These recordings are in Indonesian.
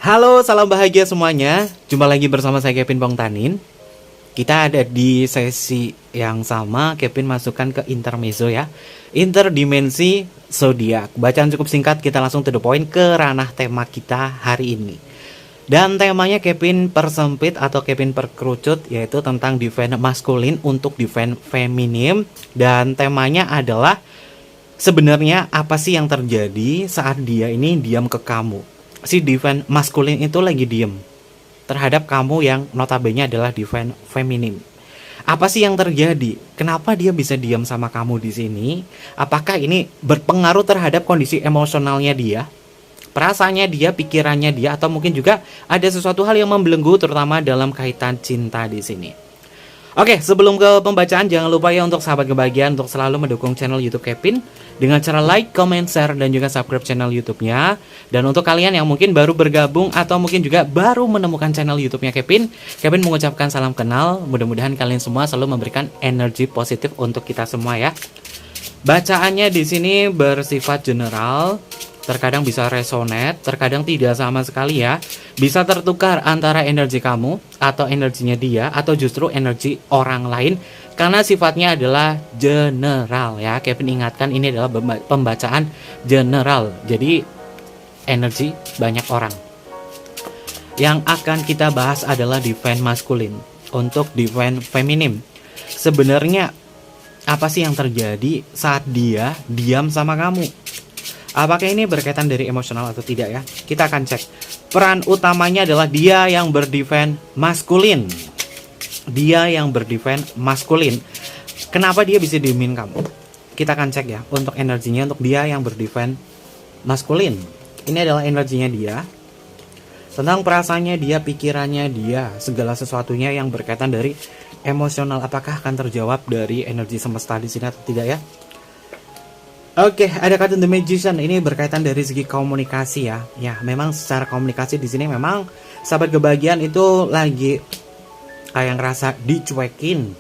Halo, salam bahagia semuanya. Jumpa lagi bersama saya Kevin Bongtanin. Kita ada di sesi yang sama. Kevin masukkan ke intermezzo ya. Interdimensi zodiak. Bacaan cukup singkat, kita langsung to the point ke ranah tema kita hari ini. Dan temanya Kevin persempit atau Kevin perkerucut, yaitu tentang divine maskulin untuk divine feminim. Dan temanya adalah sebenarnya apa sih yang terjadi saat dia ini diam ke kamu. Si divine maskulin itu lagi diem terhadap kamu yang notabene adalah divine feminim. Apa sih yang terjadi? Kenapa dia bisa diam sama kamu di sini? Apakah ini berpengaruh terhadap kondisi emosionalnya dia, perasaannya dia, pikirannya dia, atau mungkin juga ada sesuatu hal yang membelenggu terutama dalam kaitan cinta di sini. Oke, sebelum ke pembacaan, jangan lupa ya untuk sahabat kebahagiaan untuk selalu mendukung channel YouTube Kevin dengan cara like, comment, share, dan juga subscribe channel YouTube-nya. Dan untuk kalian yang mungkin baru bergabung atau mungkin juga baru menemukan channel YouTube-nya Kevin mengucapkan salam kenal. Mudah-mudahan kalian semua selalu memberikan energi positif untuk kita semua ya. Bacaannya di sini bersifat general. Terkadang bisa resonate, terkadang tidak sama sekali ya. Bisa tertukar antara energi kamu atau energinya dia atau justru energi orang lain karena sifatnya adalah general ya. Kevin ingatkan ini adalah pembacaan general. Jadi energi banyak orang. Yang akan kita bahas adalah divine maskulin untuk divine feminim. Sebenarnya apa sih yang terjadi saat dia diam sama kamu? Apakah ini berkaitan dari emosional atau tidak ya? Kita akan cek. Peran utamanya adalah dia yang berdivine maskulin. Dia yang berdivine maskulin. Kenapa dia bisa diemin kamu? Kita akan cek ya untuk energinya untuk dia yang berdivine maskulin. Ini adalah energinya dia. Tentang perasaannya dia, pikirannya dia, segala sesuatunya yang berkaitan dari emosional. Apakah akan terjawab dari energi semesta di sini atau tidak ya? Oke, ada kartu The Magician. Ini berkaitan dari segi komunikasi ya. Ya, memang secara komunikasi di sini memang sahabat kebahagiaan itu lagi kayak ngerasa dicuekin.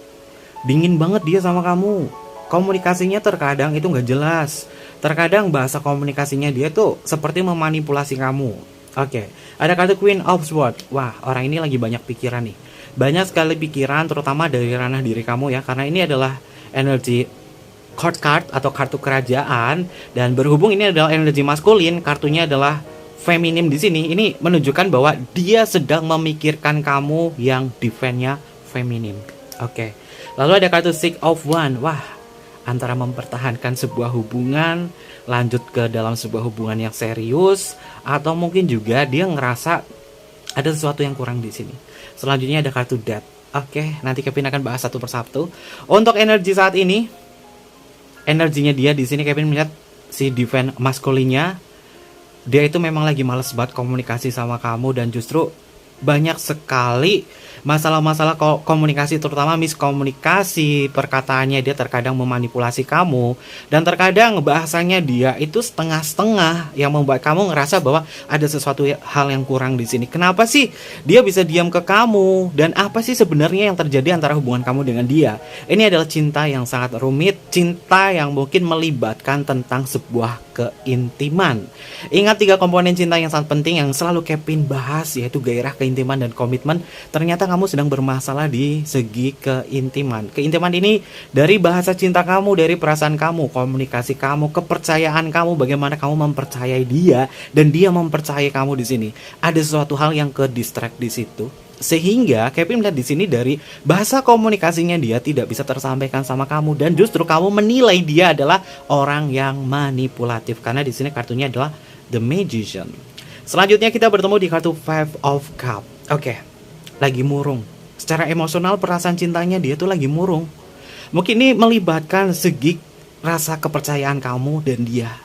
Dingin banget dia sama kamu. Komunikasinya terkadang itu nggak jelas. Terkadang bahasa komunikasinya dia tuh seperti memanipulasi kamu. Oke, ada kartu Queen of Swords. Wah, orang ini lagi banyak pikiran nih. Banyak sekali pikiran terutama dari ranah diri kamu ya. Karena ini adalah energi court card atau kartu kerajaan, dan berhubung ini adalah energi maskulin, kartunya adalah feminim di sini. Ini menunjukkan bahwa dia sedang memikirkan kamu yang divine-nya feminim. Oke. Lalu ada kartu Six of Wands. Wah, antara mempertahankan sebuah hubungan, lanjut ke dalam sebuah hubungan yang serius, atau mungkin juga dia ngerasa ada sesuatu yang kurang di sini. Selanjutnya ada kartu Death. Oke, nanti Kevin akan bahas satu persatu. Untuk energi saat ini, energinya dia di sini Kevin melihat si divine maskulinnya dia itu memang lagi males banget komunikasi sama kamu, dan justru banyak sekali masalah-masalah komunikasi, terutama miskomunikasi, perkataannya dia terkadang memanipulasi kamu, dan terkadang bahasanya dia itu setengah-setengah yang membuat kamu ngerasa bahwa ada sesuatu hal yang kurang di sini. Kenapa sih dia bisa diam ke kamu, dan apa sih sebenarnya yang terjadi antara hubungan kamu dengan dia? Ini adalah cinta yang sangat rumit, cinta yang mungkin melibatkan tentang sebuah keintiman. Ingat 3 komponen cinta yang sangat penting yang selalu Kevin bahas, yaitu gairah, keintiman, dan komitmen. Ternyata kamu sedang bermasalah di segi keintiman. Keintiman ini dari bahasa cinta kamu, dari perasaan kamu, komunikasi kamu, kepercayaan kamu, bagaimana kamu mempercayai dia dan dia mempercayai kamu di sini. Ada sesuatu hal yang ke distract di situ. Sehingga Kevin melihat di sini dari bahasa komunikasinya dia tidak bisa tersampaikan sama kamu, dan justru kamu menilai dia adalah orang yang manipulatif karena di sini kartunya adalah The Magician. Selanjutnya kita bertemu di kartu Five of Cups. Oke, lagi murung. Secara emosional perasaan cintanya dia tuh lagi murung. Mungkin ini melibatkan segi rasa kepercayaan kamu dan dia.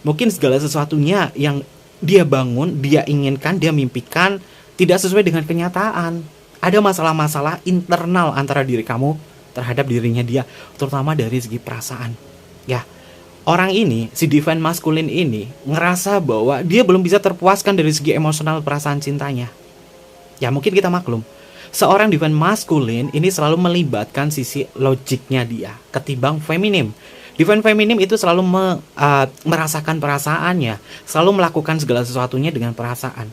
Mungkin segala sesuatunya yang dia bangun, dia inginkan, dia mimpikan tidak sesuai dengan kenyataan. Ada masalah-masalah internal antara diri kamu terhadap dirinya dia, terutama dari segi perasaan. Ya, orang ini, si divine maskulin ini ngerasa bahwa dia belum bisa terpuaskan dari segi emosional perasaan cintanya. Ya, mungkin kita maklum, seorang divine maskulin ini selalu melibatkan sisi logiknya dia ketimbang feminim. Divine feminim itu selalu merasakan perasaannya, selalu melakukan segala sesuatunya dengan perasaan.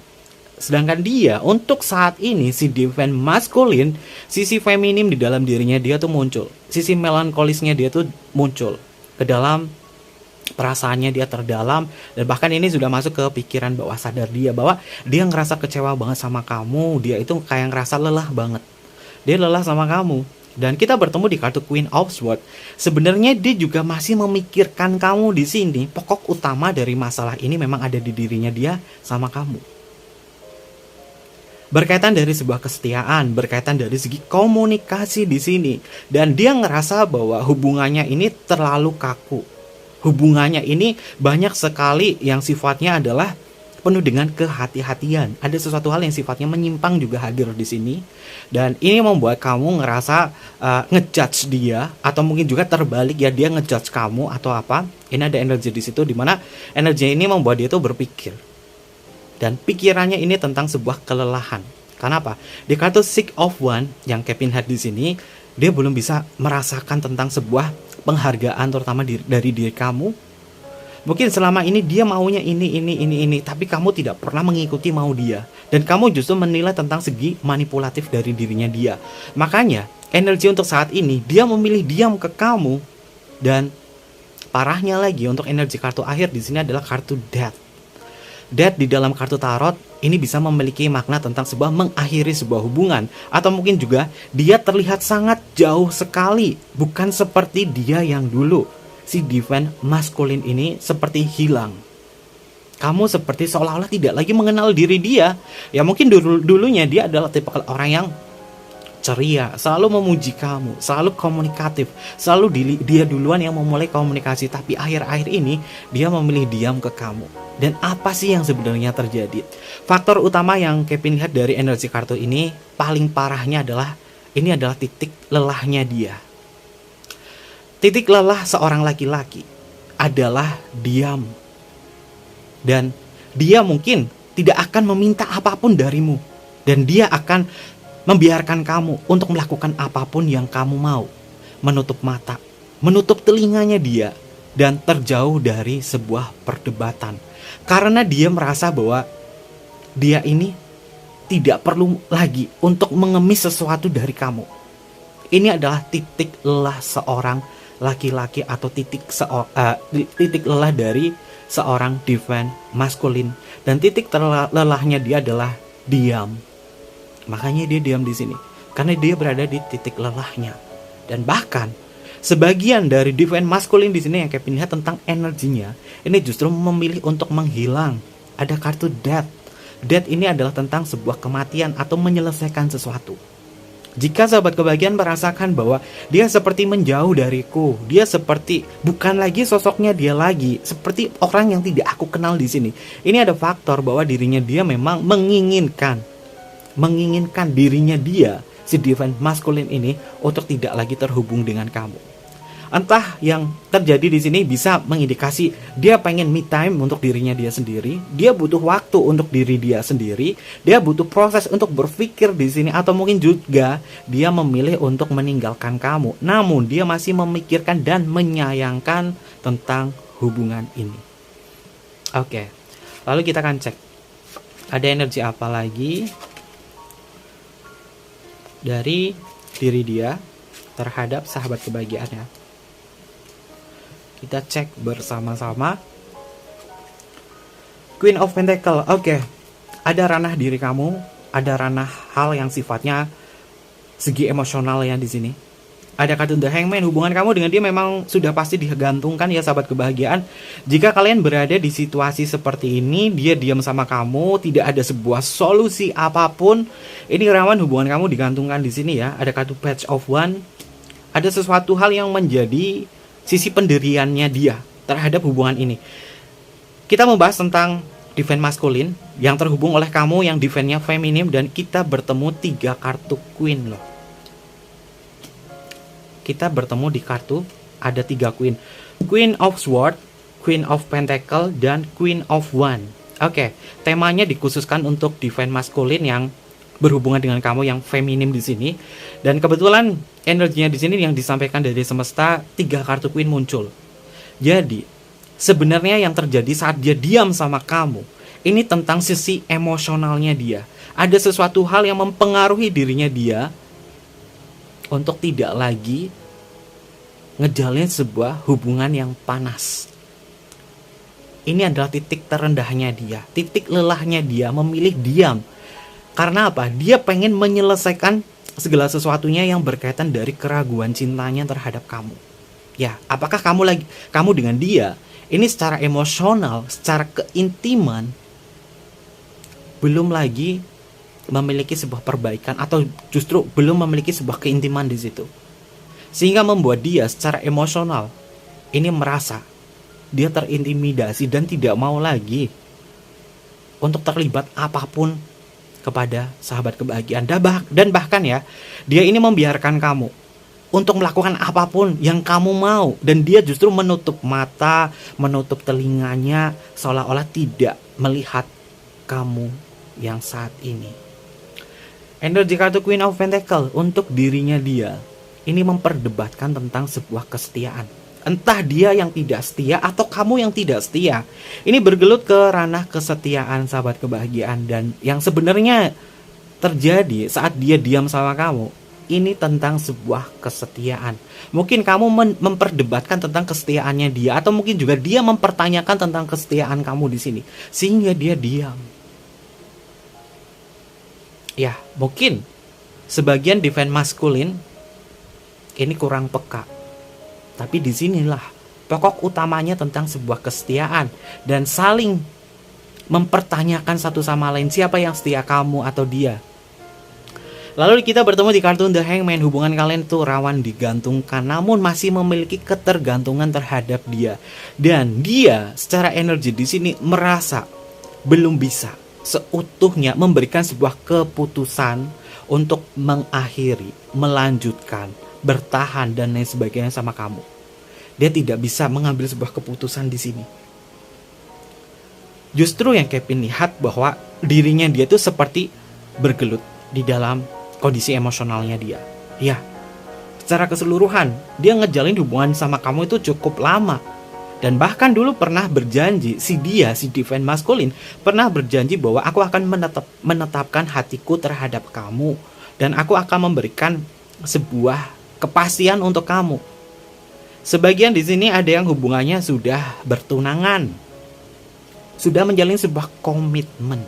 Sedangkan dia untuk saat ini si divine maskulin, sisi feminim di dalam dirinya dia tuh muncul. Sisi melankolisnya dia tuh muncul ke dalam perasaannya dia terdalam, dan bahkan ini sudah masuk ke pikiran bawah sadar dia bahwa dia ngerasa kecewa banget sama kamu, dia itu kayak ngerasa lelah banget. Dia lelah sama kamu. Dan kita bertemu di kartu Queen of Swords. Sebenarnya dia juga masih memikirkan kamu di sini. Pokok utama dari masalah ini memang ada di dirinya dia sama kamu. Berkaitan dari sebuah kesetiaan, berkaitan dari segi komunikasi di sini. Dan dia ngerasa bahwa hubungannya ini terlalu kaku. Hubungannya ini banyak sekali yang sifatnya adalah penuh dengan kehati-hatian. Ada sesuatu hal yang sifatnya menyimpang juga hadir di sini. Dan ini membuat kamu ngerasa ngejudge dia, atau mungkin juga terbalik ya, dia ngejudge kamu atau apa. Ini ada energi di situ, dimana energi ini membuat dia tuh berpikir. Dan pikirannya ini tentang sebuah kelelahan. Kenapa? Di kartu Six of Wands yang Kevin lihat di sini, dia belum bisa merasakan tentang sebuah penghargaan terutama dari diri kamu. Mungkin selama ini dia maunya ini, tapi kamu tidak pernah mengikuti mau dia. Dan kamu justru menilai tentang segi manipulatif dari dirinya dia. Makanya, energi untuk saat ini, dia memilih diam ke kamu. Dan parahnya lagi, untuk energi kartu akhir di sini adalah kartu Death. Death di dalam kartu tarot, ini bisa memiliki makna tentang sebuah mengakhiri sebuah hubungan. Atau mungkin juga, dia terlihat sangat jauh sekali. Bukan seperti dia yang dulu. Si divine maskulin ini seperti hilang. Kamu seperti seolah-olah tidak lagi mengenal diri dia. Ya mungkin dulunya dia adalah tipe orang yang ceria, selalu memuji kamu, selalu komunikatif, selalu dia duluan yang memulai komunikasi. Tapi akhir-akhir ini dia memilih diam ke kamu. Dan apa sih yang sebenarnya terjadi? Faktor utama yang Kevin lihat dari energi kartu ini, paling parahnya adalah ini adalah titik lelahnya dia. Titik lelah seorang laki-laki adalah diam. Dan dia mungkin tidak akan meminta apapun darimu. Dan dia akan membiarkan kamu untuk melakukan apapun yang kamu mau. Menutup mata, menutup telinganya dia, dan terjauh dari sebuah perdebatan. Karena dia merasa bahwa dia ini tidak perlu lagi untuk mengemis sesuatu dari kamu. Ini adalah titik lelah seorang laki-laki atau titik lelah dari seorang divine maskulin. Dan titik lelahnya dia adalah diam. Makanya dia diam di sini karena dia berada di titik lelahnya. Dan bahkan sebagian dari divine maskulin di sini yang Kevin lihat tentang energinya, ini justru memilih untuk menghilang. Ada kartu Death. Death ini adalah tentang sebuah kematian atau menyelesaikan sesuatu. Jika sahabat kebahagiaan merasakan bahwa dia seperti menjauh dariku, dia seperti bukan lagi sosoknya dia lagi, seperti orang yang tidak aku kenal di sini. Ini ada faktor bahwa dirinya dia memang menginginkan dirinya dia, si divine maskulin ini, untuk tidak lagi terhubung dengan kamu. Entah yang terjadi di sini bisa mengindikasi dia pengen me time untuk dirinya dia sendiri, dia butuh waktu untuk diri dia sendiri, dia butuh proses untuk berpikir di sini, atau mungkin juga dia memilih untuk meninggalkan kamu. Namun dia masih memikirkan dan menyayangkan tentang hubungan ini. Oke, lalu kita akan cek ada energi apa lagi dari diri dia terhadap sahabat kebahagiaannya. Kita cek bersama-sama. Queen of Pentacle. Oke. Ada ranah diri kamu, ada ranah hal yang sifatnya segi emosional yang di sini. Ada kartu The Hangman. Hubungan kamu dengan dia memang sudah pasti digantungkan ya sahabat kebahagiaan. Jika kalian berada di situasi seperti ini, dia diam sama kamu, tidak ada sebuah solusi apapun, ini rawan hubungan kamu digantungkan di sini ya. Ada kartu Page of Wands. Ada sesuatu hal yang menjadi sisi pendiriannya dia terhadap hubungan ini. Kita membahas tentang divine maskulin yang terhubung oleh kamu yang divine-nya feminim, dan kita bertemu 3 kartu queen loh. Kita bertemu di kartu ada 3 queen. Queen of Swords, Queen of Pentacle, dan Queen of Wands. Oke, temanya dikhususkan untuk divine maskulin yang berhubungan dengan kamu yang feminim di sini. Dan kebetulan energinya di sini yang disampaikan dari semesta, 3 kartu queen muncul. Jadi sebenarnya yang terjadi saat dia diam sama kamu, Ini tentang sisi emosionalnya dia. Ada sesuatu hal yang mempengaruhi dirinya dia untuk tidak lagi ngejalin sebuah hubungan yang panas. Ini adalah titik terendahnya dia, titik lelahnya dia memilih diam. Karena apa? Dia pengen menyelesaikan segala sesuatunya yang berkaitan dari keraguan cintanya terhadap kamu. Ya, apakah kamu dengan dia ini secara emosional, secara keintiman belum lagi memiliki sebuah perbaikan atau justru belum memiliki sebuah keintiman di situ. Sehingga membuat dia secara emosional ini merasa dia terintimidasi dan tidak mau lagi untuk terlibat apapun kepada sahabat kebahagiaan. Dan bahkan ya, dia ini membiarkan kamu untuk melakukan apapun yang kamu mau. Dan dia justru menutup mata, menutup telinganya, seolah-olah tidak melihat kamu yang saat ini. Energi kartu Queen of Pentacles untuk dirinya dia ini memperdebatkan tentang sebuah kesetiaan. Entah dia yang tidak setia atau kamu yang tidak setia. Ini bergelut ke ranah kesetiaan sahabat kebahagiaan. Dan yang sebenarnya terjadi saat dia diam sama kamu, ini tentang sebuah kesetiaan. Mungkin kamu memperdebatkan tentang kesetiaannya dia, atau mungkin juga dia mempertanyakan tentang kesetiaan kamu di sini, sehingga dia diam. Ya, mungkin sebagian divine masculine ini kurang peka. Tapi disinilah pokok utamanya tentang sebuah kesetiaan dan saling mempertanyakan satu sama lain, siapa yang setia, kamu atau dia. Lalu kita bertemu di kartu The Hangman. Hubungan kalian tuh rawan digantungkan, namun masih memiliki ketergantungan terhadap dia. Dan dia secara energi di sini merasa belum bisa seutuhnya memberikan sebuah keputusan untuk mengakhiri, melanjutkan, bertahan dan lain sebagainya sama kamu. Dia tidak bisa mengambil sebuah keputusan di sini. Justru yang Kevin lihat bahwa dirinya dia tuh seperti bergelut di dalam kondisi emosionalnya dia. Ya, secara keseluruhan dia ngejalin hubungan sama kamu itu cukup lama. Dan bahkan dulu pernah berjanji, si divine masculine pernah berjanji bahwa aku akan menetapkan hatiku terhadap kamu. Dan aku akan memberikan sebuah kepastian untuk kamu. Sebagian di sini ada yang hubungannya sudah bertunangan, sudah menjalin sebuah komitmen.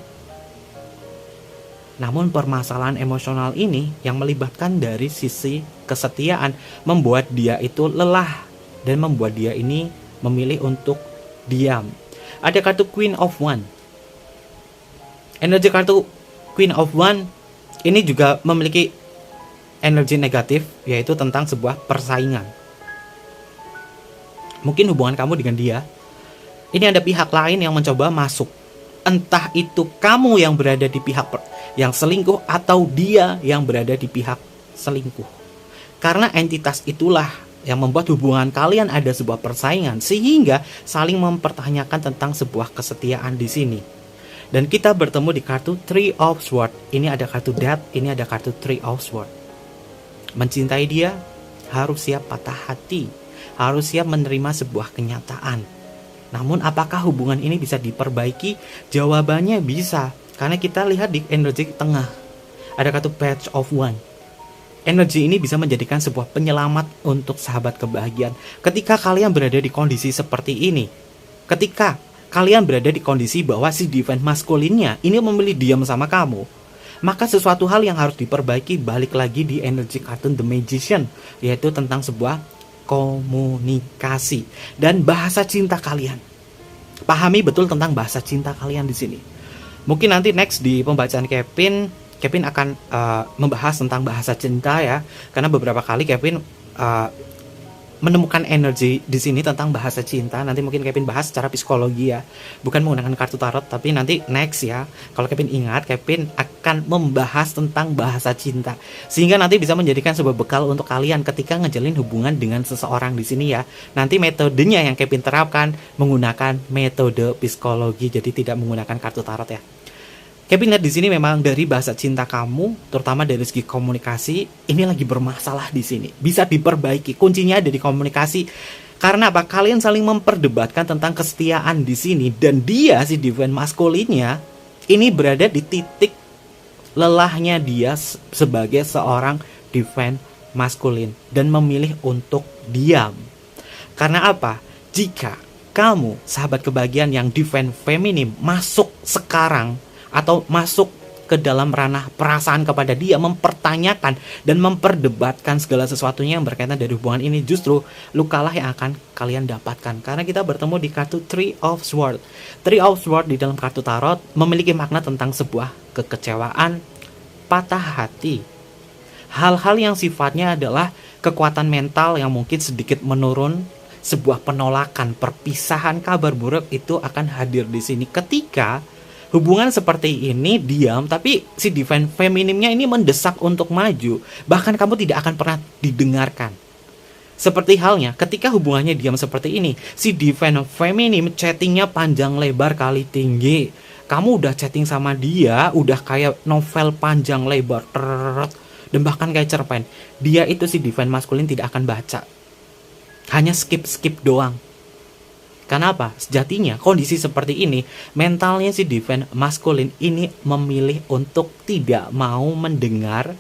Namun permasalahan emosional ini yang melibatkan dari sisi kesetiaan membuat dia itu lelah dan membuat dia ini memilih untuk diam. Ada kartu Queen of Wands. Energi kartu Queen of Wands ini juga memiliki energi negatif, yaitu tentang sebuah persaingan. Mungkin hubungan kamu dengan dia, ini ada pihak lain yang mencoba masuk. Entah itu kamu yang berada di pihak yang selingkuh atau dia yang berada di pihak selingkuh. Karena entitas itulah yang membuat hubungan kalian ada sebuah persaingan, sehingga saling mempertanyakan tentang sebuah kesetiaan di sini. Dan kita bertemu di kartu Three of Swords. Ini ada kartu Death, ini ada kartu Three of Swords. Mencintai dia harus siap patah hati, harus siap menerima sebuah kenyataan. Namun apakah hubungan ini bisa diperbaiki? Jawabannya bisa, karena kita lihat di energi tengah ada kartu Page of Wands. Energi ini bisa menjadikan sebuah penyelamat untuk sahabat kebahagiaan. Ketika kalian berada di kondisi seperti ini, ketika kalian berada di kondisi bahwa si divine masculine-nya ini memilih diam sama kamu, maka sesuatu hal yang harus diperbaiki. Balik lagi di energi kartu The Magician, yaitu tentang sebuah komunikasi dan bahasa cinta kalian. Pahami betul tentang bahasa cinta kalian di sini. Mungkin nanti next di pembacaan Kevin akan membahas tentang bahasa cinta ya, karena beberapa kali Kevin menemukan energi di sini tentang bahasa cinta. Nanti mungkin Kevin bahas secara psikologi ya, bukan menggunakan kartu tarot, tapi nanti next ya. Kalau Kevin ingat, Kevin akan membahas tentang bahasa cinta, sehingga nanti bisa menjadikan sebuah bekal untuk kalian ketika ngejalin hubungan dengan seseorang di sini ya. Nanti metodenya yang Kevin terapkan menggunakan metode psikologi, jadi tidak menggunakan kartu tarot ya. Kevin lihat di sini memang dari bahasa cinta kamu, terutama dari segi komunikasi, ini lagi bermasalah di sini. Bisa diperbaiki. Kuncinya ada di komunikasi. Karena apa? Kalian saling memperdebatkan tentang kesetiaan di sini, dan dia si divine maskulinnya ini berada di titik lelahnya dia sebagai seorang divine maskulin dan memilih untuk diam. Karena apa? Jika kamu sahabat kebahagiaan yang divine feminim masuk sekarang atau masuk ke dalam ranah perasaan kepada dia, mempertanyakan dan memperdebatkan segala sesuatunya yang berkaitan dari hubungan ini, justru lukalah yang akan kalian dapatkan. Karena kita bertemu di kartu Three of Swords. Three of Swords di dalam kartu tarot memiliki makna tentang sebuah kekecewaan, patah hati, hal-hal yang sifatnya adalah kekuatan mental yang mungkin sedikit menurun, sebuah penolakan, perpisahan, kabar buruk itu akan hadir di sini ketika hubungan seperti ini diam, tapi si divine feminimnya ini mendesak untuk maju. Bahkan kamu tidak akan pernah didengarkan. Seperti halnya ketika hubungannya diam seperti ini, si divine feminim chattingnya panjang lebar kali tinggi. Kamu udah chatting sama dia, udah kayak novel panjang lebar, dan bahkan kayak cerpen. Dia itu si divine maskulin tidak akan baca. Hanya skip doang. Kenapa? Sejatinya kondisi seperti ini, mentalnya si divine maskulin ini memilih untuk tidak mau mendengar,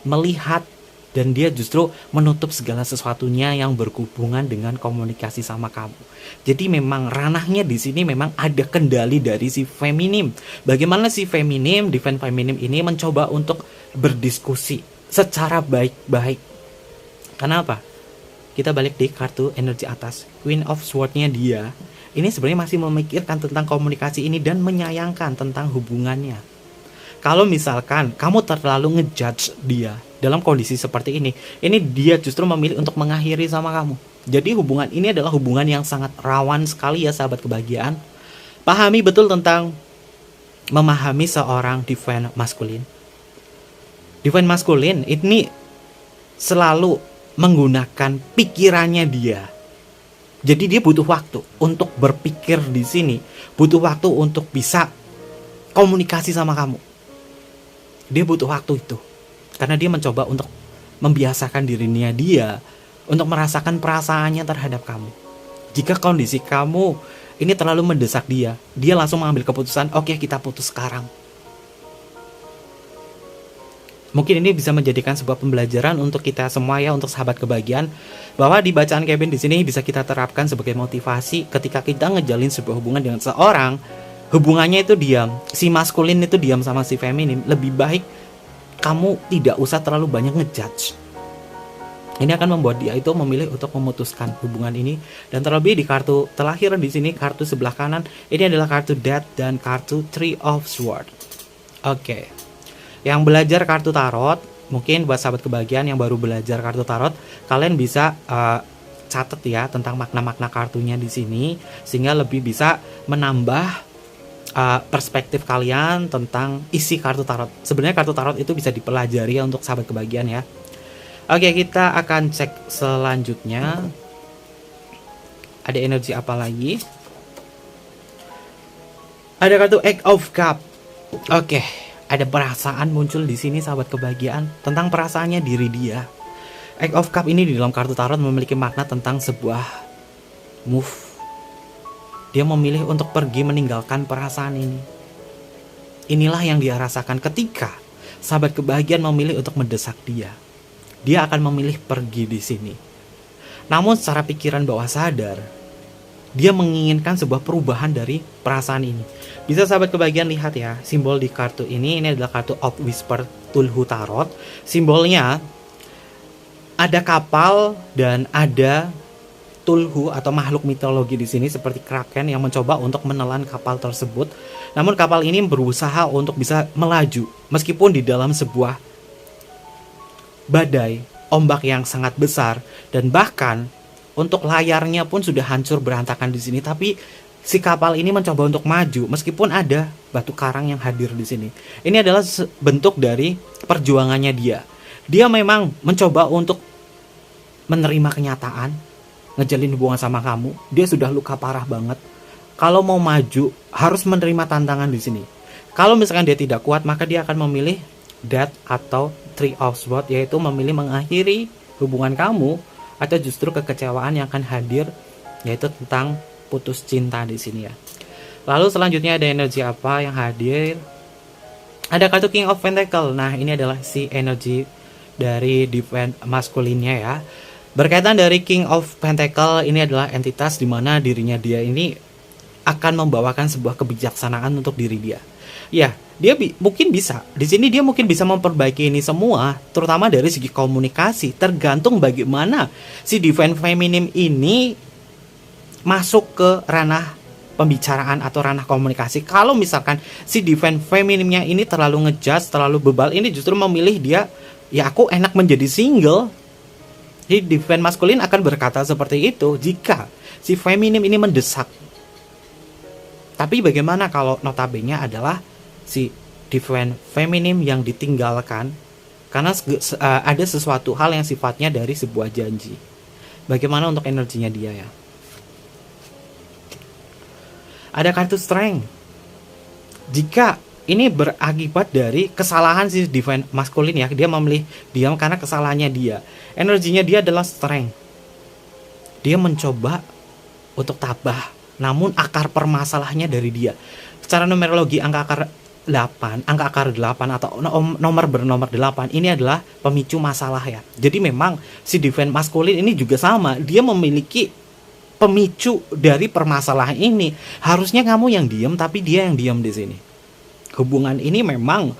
melihat, dan dia justru menutup segala sesuatunya yang berhubungan dengan komunikasi sama kamu. Jadi memang ranahnya di sini memang ada kendali dari si feminim. Bagaimana si feminim, divine feminim ini mencoba untuk berdiskusi secara baik-baik. Kenapa? Kita balik di kartu energi atas, Queen of Swords-nya dia. Ini sebenarnya masih memikirkan tentang komunikasi ini dan menyayangkan tentang hubungannya. Kalau misalkan kamu terlalu ngejudge dia dalam kondisi seperti ini dia justru memilih untuk mengakhiri sama kamu. Jadi hubungan ini adalah hubungan yang sangat rawan sekali ya sahabat kebahagiaan. Pahami betul tentang memahami seorang divine maskulin. Divine maskulin ini selalu menggunakan pikirannya dia. Jadi dia butuh waktu untuk berpikir di sini, butuh waktu untuk bisa komunikasi sama kamu. Dia butuh waktu itu. Karena dia mencoba untuk membiasakan dirinya dia untuk merasakan perasaannya terhadap kamu. Jika kondisi kamu ini terlalu mendesak dia langsung mengambil keputusan, oke, kita putus sekarang. Mungkin ini bisa menjadikan sebuah pembelajaran untuk kita semua ya, untuk sahabat kebahagiaan, bahwa di bacaan Kevin di sini bisa kita terapkan sebagai motivasi ketika kita ngejalin sebuah hubungan dengan seorang, hubungannya itu diam, si maskulin itu diam sama si feminim, lebih baik kamu tidak usah terlalu banyak ngejudge. Ini akan membuat dia itu memilih untuk memutuskan hubungan ini. Dan terlebih di kartu terakhir di sini, kartu sebelah kanan, ini adalah kartu Death dan kartu Three of Swords. Oke. Yang belajar kartu tarot, mungkin buat sahabat kebahagiaan yang baru belajar kartu tarot, kalian bisa catat ya tentang makna-makna kartunya di sini, sehingga lebih bisa menambah perspektif kalian tentang isi kartu tarot. Sebenarnya kartu tarot itu bisa dipelajari ya untuk sahabat kebahagiaan ya. Oke, kita akan cek selanjutnya. Ada energi apa lagi? Ada kartu Eight of Cups. Oke. Ada perasaan muncul di sini sahabat kebahagiaan tentang perasaannya diri dia. Eight of Cups ini di dalam kartu tarot memiliki makna tentang sebuah move. Dia memilih untuk pergi meninggalkan perasaan ini. Inilah yang dia rasakan ketika sahabat kebahagiaan memilih untuk mendesak dia. Dia akan memilih pergi di sini. Namun secara pikiran bawah sadar, dia menginginkan sebuah perubahan dari perasaan ini. Bisa sahabat kebahagiaan lihat ya, simbol di kartu ini adalah kartu of Whisper Tulhu Tarot. Simbolnya ada kapal dan ada Tulhu atau makhluk mitologi di sini seperti kraken yang mencoba untuk menelan kapal tersebut. Namun kapal ini berusaha untuk bisa melaju meskipun di dalam sebuah badai, ombak yang sangat besar, dan bahkan untuk layarnya pun sudah hancur berantakan di sini, tapi si kapal ini mencoba untuk maju meskipun ada batu karang yang hadir di sini. Ini adalah bentuk dari perjuangannya dia. Dia memang mencoba untuk menerima kenyataan, ngejalin hubungan sama kamu. Dia sudah luka parah banget. Kalau mau maju harus menerima tantangan di sini. Kalau misalkan dia tidak kuat, maka dia akan memilih Death atau Three of Swords, yaitu memilih mengakhiri hubungan kamu atau justru kekecewaan yang akan hadir, yaitu tentang putus cinta di sini ya. Lalu selanjutnya ada energi apa yang hadir? Ada kartu King of Pentacle. Nah, ini adalah si energi dari divine maskulinnya ya. Berkaitan dari King of Pentacle, ini adalah entitas di mana dirinya dia ini akan membawakan sebuah kebijaksanaan untuk diri dia. Ya, dia mungkin bisa. Di sini dia mungkin bisa memperbaiki ini semua, terutama dari segi komunikasi. Tergantung bagaimana si divine feminine ini masuk ke ranah pembicaraan atau ranah komunikasi. Kalau misalkan si divine feminine-nya ini terlalu ngejudge, terlalu bebal, ini justru memilih dia, ya aku enak menjadi single. Jadi divine maskulin akan berkata seperti itu jika si feminim ini mendesak. Tapi bagaimana kalau notabene adalah si divine feminim yang ditinggalkan karena ada sesuatu hal yang sifatnya dari sebuah janji. Bagaimana untuk energinya dia ya? Ada kartu strength. Jika ini berakibat dari kesalahan si divine maskulin ya, dia memilih diam karena kesalahannya dia. Energinya dia adalah strength. Dia mencoba untuk tabah, namun akar permasalahannya dari dia. Secara numerologi angka akar 8 atau nomor bernomor 8 ini adalah pemicu masalah ya. Jadi memang si divine maskulin ini juga sama, dia memiliki pemicu dari permasalahan ini. Harusnya kamu yang diam, tapi dia yang diam di sini. Hubungan ini memang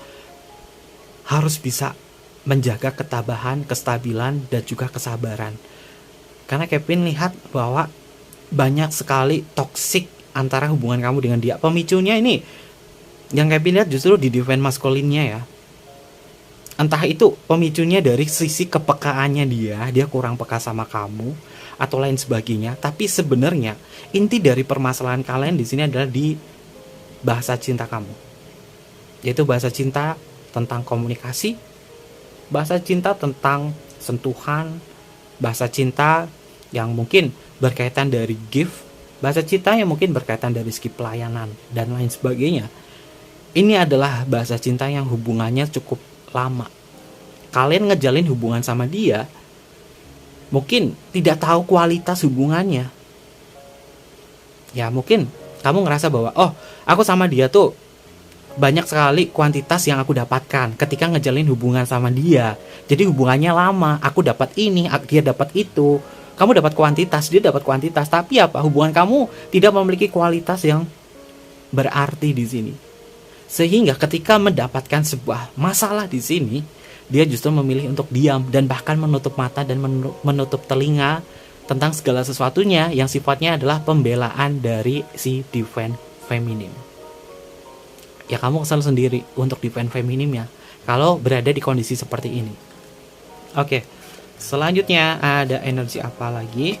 harus bisa menjaga ketabahan, kestabilan, dan juga kesabaran. Karena Kevin lihat bahwa banyak sekali toksik antara hubungan kamu dengan dia. Pemicunya ini yang Kevin lihat justru di divine maskulinnya ya. Entah itu pemicunya dari sisi kepekaannya dia kurang peka sama kamu atau lain sebagainya. Tapi sebenarnya inti dari permasalahan kalian di sini adalah di bahasa cinta kamu. Yaitu bahasa cinta tentang komunikasi, bahasa cinta tentang sentuhan, bahasa cinta yang mungkin berkaitan dari gift, bahasa cinta yang mungkin berkaitan dari segi pelayanan dan lain sebagainya. Ini adalah bahasa cinta yang hubungannya cukup lama. Kalian ngejalin hubungan sama dia, mungkin tidak tahu kualitas hubungannya. Ya mungkin kamu ngerasa bahwa aku sama dia tuh banyak sekali kuantitas yang aku dapatkan ketika ngejalin hubungan sama dia. Jadi hubungannya lama, aku dapat ini, dia dapat itu. Kamu dapat kuantitas, dia dapat kuantitas. Tapi apa? Hubungan kamu tidak memiliki kualitas yang berarti di sini. Sehingga ketika mendapatkan sebuah masalah di sini, dia justru memilih untuk diam dan bahkan menutup mata dan menutup telinga tentang segala sesuatunya yang sifatnya adalah pembelaan dari si divine feminine. Ya kamu kesal sendiri untuk divine feminim ya kalau berada di kondisi seperti ini. Oke, selanjutnya ada energi apa lagi?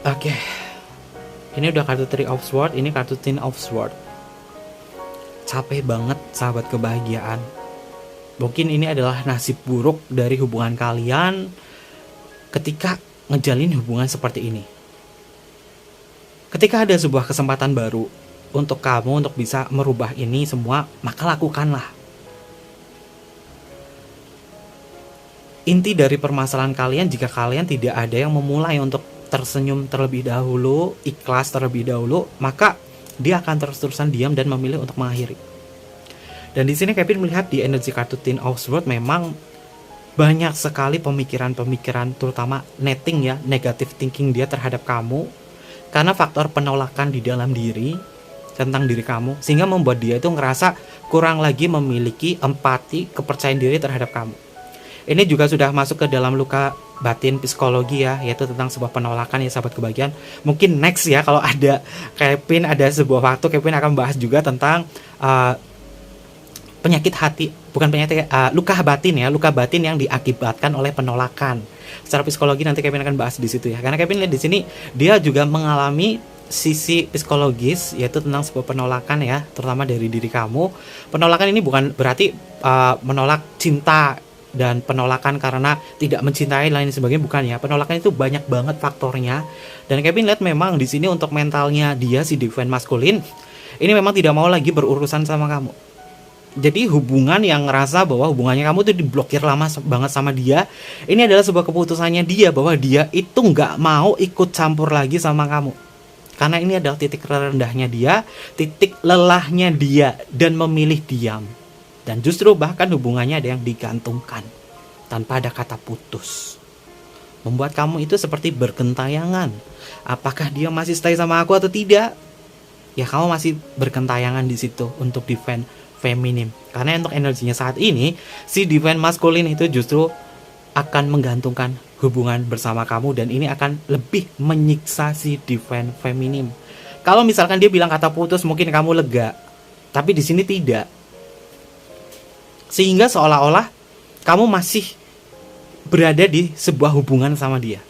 Oke, ini udah kartu Three of Swords, ini kartu Ten of Swords. Capek banget sahabat kebahagiaan. Mungkin ini adalah nasib buruk dari hubungan kalian ketika ngejalin hubungan seperti ini. Ketika ada sebuah kesempatan baru untuk kamu untuk bisa merubah ini semua, maka lakukanlah. Inti dari permasalahan kalian, jika kalian tidak ada yang memulai untuk tersenyum terlebih dahulu, ikhlas terlebih dahulu, maka dia akan terus-terusan diam dan memilih untuk mengakhiri. Dan di sini Kevin melihat di energi kartu Ten of Swords memang banyak sekali pemikiran-pemikiran, terutama netting ya, negative thinking dia terhadap kamu, karena faktor penolakan di dalam diri tentang diri kamu, sehingga membuat dia itu ngerasa kurang lagi memiliki empati, kepercayaan diri terhadap kamu. Ini juga sudah masuk ke dalam luka batin psikologi ya, yaitu tentang sebuah penolakan ya sahabat kebahagiaan. Mungkin next ya kalau ada Kevin, ada sebuah waktu Kevin akan bahas juga tentang penyakit hati, bukan penyakit luka batin ya, luka batin yang diakibatkan oleh penolakan. Secara psikologi nanti Kevin akan bahas di situ ya. Karena Kevin lihat di sini dia juga mengalami sisi psikologis, yaitu tentang sebuah penolakan ya, terutama dari diri kamu. Penolakan ini bukan berarti menolak cinta dan penolakan karena tidak mencintai lain sebagainya, bukan ya. Penolakan itu banyak banget faktornya. Dan Kevin lihat memang di sini untuk mentalnya dia si divine maskulin ini memang tidak mau lagi berurusan sama kamu. Jadi hubungan yang ngerasa bahwa hubungannya kamu tuh diblokir lama banget sama dia, ini adalah sebuah keputusannya dia bahwa dia itu nggak mau ikut campur lagi sama kamu. Karena ini adalah titik rendahnya dia, titik lelahnya dia, dan memilih diam. Dan justru bahkan hubungannya ada yang digantungkan, tanpa ada kata putus. Membuat kamu itu seperti bergentayangan. Apakah dia masih stay sama aku atau tidak? Ya kamu masih bergentayangan di situ untuk defend feminim. Karena untuk energinya saat ini, si divine maskulin itu justru akan menggantungkan hubungan bersama kamu, dan ini akan lebih menyiksa si divine feminim. Kalau misalkan dia bilang kata putus, mungkin kamu lega, tapi di sini tidak. Sehingga seolah-olah kamu masih berada di sebuah hubungan sama dia.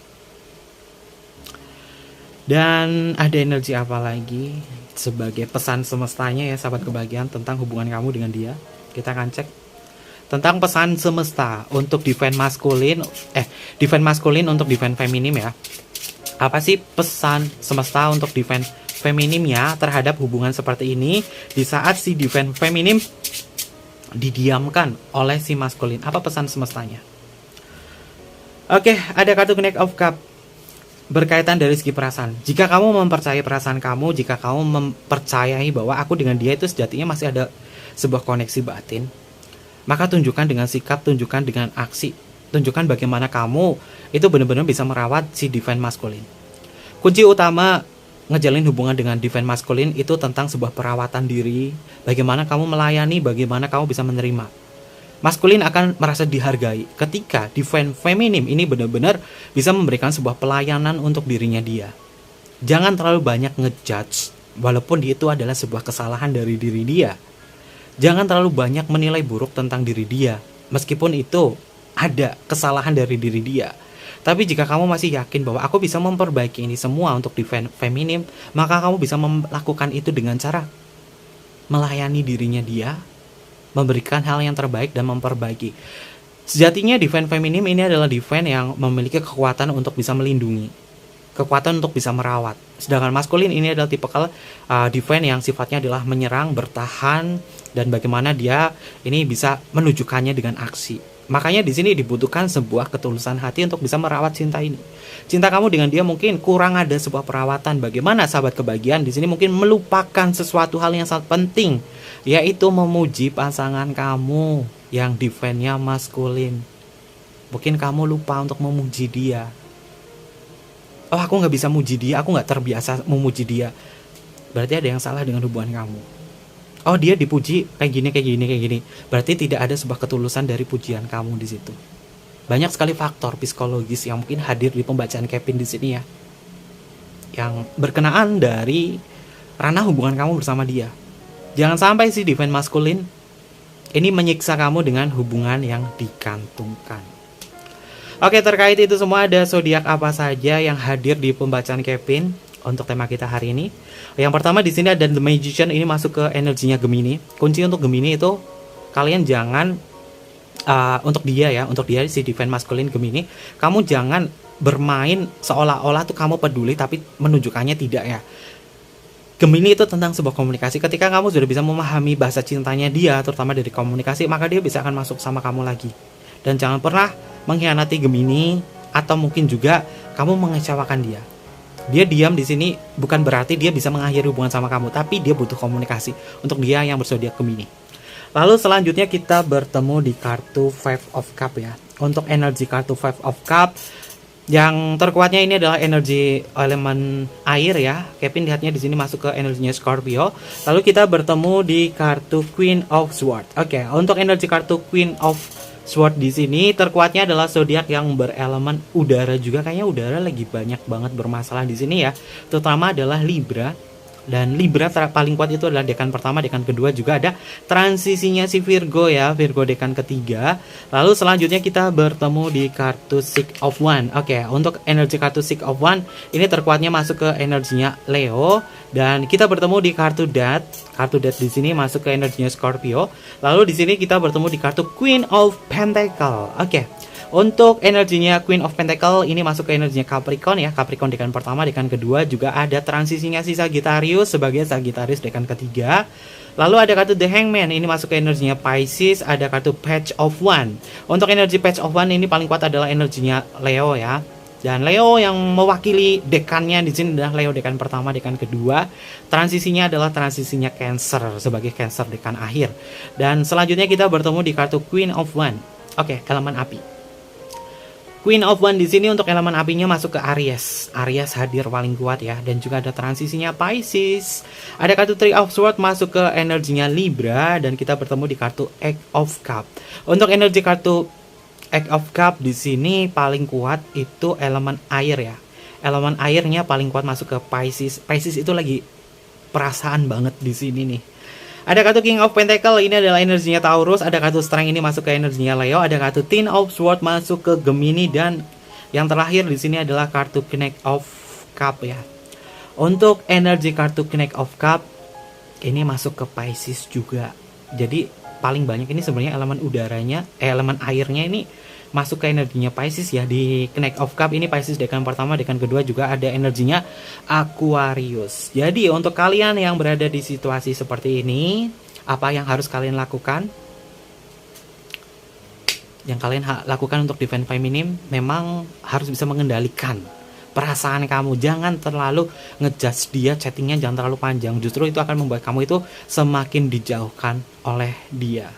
Dan ada energi apa lagi sebagai pesan semestanya ya sahabat kebahagiaan tentang hubungan kamu dengan dia? Kita akan cek tentang pesan semesta untuk divine maskulin, divine maskulin untuk divine feminim ya. Apa sih pesan semesta untuk divine feminim ya terhadap hubungan seperti ini di saat si divine feminim didiamkan oleh si maskulin? Apa pesan semestanya? Oke, ada kartu Knight of Cup berkaitan dari segi perasaan. Jika kamu mempercayai perasaan kamu, jika kamu mempercayai bahwa aku dengan dia itu sejatinya masih ada sebuah koneksi batin, maka tunjukkan dengan sikap, tunjukkan dengan aksi, tunjukkan bagaimana kamu itu benar-benar bisa merawat si divine maskulin. Kunci utama ngejalin hubungan dengan divine maskulin itu tentang sebuah perawatan diri, bagaimana kamu melayani, bagaimana kamu bisa menerima. Maskulin akan merasa dihargai ketika divine feminim ini benar-benar bisa memberikan sebuah pelayanan untuk dirinya dia. Jangan terlalu banyak ngejudge, walaupun itu adalah sebuah kesalahan dari diri dia. Jangan terlalu banyak menilai buruk tentang diri dia, meskipun itu ada kesalahan dari diri dia. Tapi jika kamu masih yakin bahwa aku bisa memperbaiki ini semua untuk divine feminim, maka kamu bisa melakukan itu dengan cara melayani dirinya dia, memberikan hal yang terbaik dan memperbaiki. Sejatinya divine feminim ini adalah divine yang memiliki kekuatan untuk bisa melindungi, kekuatan untuk bisa merawat. Sedangkan maskulin ini adalah tipikal divine yang sifatnya adalah menyerang, bertahan, dan bagaimana dia ini bisa menunjukkannya dengan aksi. Makanya di sini dibutuhkan sebuah ketulusan hati untuk bisa merawat cinta ini. Cinta kamu dengan dia mungkin kurang ada sebuah perawatan. Bagaimana sahabat kebahagiaan di sini mungkin melupakan sesuatu hal yang sangat penting, yaitu memuji pasangan kamu yang divine-nya maskulin. Mungkin kamu lupa untuk memuji dia. Oh, aku gak bisa muji dia, aku gak terbiasa memuji dia. Berarti ada yang salah dengan hubungan kamu. Oh, dia dipuji kayak gini. Berarti tidak ada sebuah ketulusan dari pujian kamu di situ. Banyak sekali faktor psikologis yang mungkin hadir di pembacaan Kevin di sini ya, yang berkenaan dari ranah hubungan kamu bersama dia. Jangan sampai si divine maskulin ini menyiksa kamu dengan hubungan yang digantungkan. Oke, terkait itu semua ada zodiak apa saja yang hadir di pembacaan Kevin untuk tema kita hari ini. Yang pertama di sini ada The Magician, ini masuk ke energinya Gemini. Kunci untuk Gemini itu kalian jangan untuk dia si divine maskulin Gemini, kamu jangan bermain seolah-olah tuh kamu peduli tapi menunjukkannya tidak ya. Gemini itu tentang sebuah komunikasi. Ketika kamu sudah bisa memahami bahasa cintanya dia, terutama dari komunikasi, maka dia bisa akan masuk sama kamu lagi. Dan jangan pernah mengkhianati Gemini, atau mungkin juga kamu mengecewakan dia. Dia diam di sini bukan berarti dia bisa mengakhiri hubungan sama kamu, tapi dia butuh komunikasi untuk dia yang berzodiak Gemini. Lalu selanjutnya kita bertemu di kartu Five of Cup ya. Untuk energi kartu Five of Cup, yang terkuatnya ini adalah energi elemen air ya. Kevin lihatnya di sini masuk ke energinya Scorpio. Lalu kita bertemu di kartu Queen of Swords. Oke, untuk energi kartu Queen of Swords di sini terkuatnya adalah zodiak yang berelemen udara juga. Kayaknya udara lagi banyak banget bermasalah di sini ya. Terutama adalah Libra. Dan Libra paling kuat itu adalah dekan pertama, dekan kedua, juga ada transisinya si Virgo ya, Virgo dekan ketiga. Lalu selanjutnya kita bertemu di kartu Six of Wands. Oke, untuk energi kartu Six of Wands ini terkuatnya masuk ke energinya Leo. Dan kita bertemu di kartu Death. Kartu Death di sini masuk ke energinya Scorpio. Lalu di sini kita bertemu di kartu Queen of Pentacle. Oke. Untuk energinya Queen of Pentacle ini masuk ke energinya Capricorn ya. Capricorn dekan pertama, dekan kedua, juga ada transisinya si Sagittarius sebagai Sagittarius dekan ketiga. Lalu ada kartu The Hangman, ini masuk ke energinya Pisces, ada kartu Page of One. Untuk energi Page of One ini paling kuat adalah energinya Leo ya. Dan Leo yang mewakili dekannya di sini adalah Leo dekan pertama, dekan kedua. Transisinya adalah transisinya Cancer sebagai Cancer dekan akhir. Dan selanjutnya kita bertemu di kartu Queen of One. Oke, elemen api. Queen of One di sini untuk elemen apinya masuk ke Aries. Aries hadir paling kuat ya, dan juga ada transisinya Pisces. Ada kartu Three of Swords masuk ke energinya Libra, dan kita bertemu di kartu Eight of Cup. Untuk energi kartu Eight of Cup di sini paling kuat itu elemen air ya. Elemen airnya paling kuat masuk ke Pisces. Pisces itu lagi perasaan banget di sini nih. Ada kartu King of Pentacle, ini adalah energinya Taurus. Ada kartu Strength, ini masuk ke energinya Leo. Ada kartu Ten of Swords masuk ke Gemini, dan yang terakhir di sini adalah kartu Knight of Cup ya. Untuk energi kartu Knight of Cup ini masuk ke Pisces juga. Jadi paling banyak ini sebenarnya elemen udaranya, elemen airnya ini masuk ke energinya Pisces ya. Di Knight of Cup ini Pisces dekan pertama, dekan kedua, juga ada energinya Aquarius. Jadi untuk kalian yang berada di situasi seperti ini, apa yang harus kalian lakukan? Yang kalian lakukan untuk Divine Feminine memang harus bisa mengendalikan perasaan kamu. Jangan terlalu ngejudge dia, chattingnya jangan terlalu panjang. Justru itu akan membuat kamu itu semakin dijauhkan oleh dia.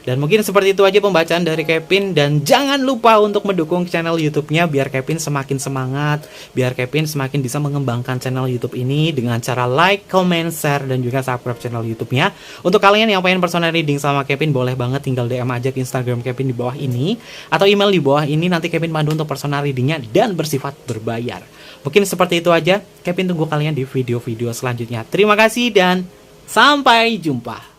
Dan mungkin seperti itu aja pembacaan dari Kevin. Dan jangan lupa untuk mendukung channel YouTube-nya biar Kevin semakin semangat, biar Kevin semakin bisa mengembangkan channel YouTube ini dengan cara like, comment, share, dan juga subscribe channel YouTube-nya. Untuk kalian yang pengen personal reading sama Kevin, boleh banget tinggal DM aja ke Instagram Kevin di bawah ini, atau email di bawah ini. Nanti Kevin pandu untuk personal readingnya dan bersifat berbayar. Mungkin seperti itu aja. Kevin tunggu kalian di video-video selanjutnya. Terima kasih dan sampai jumpa.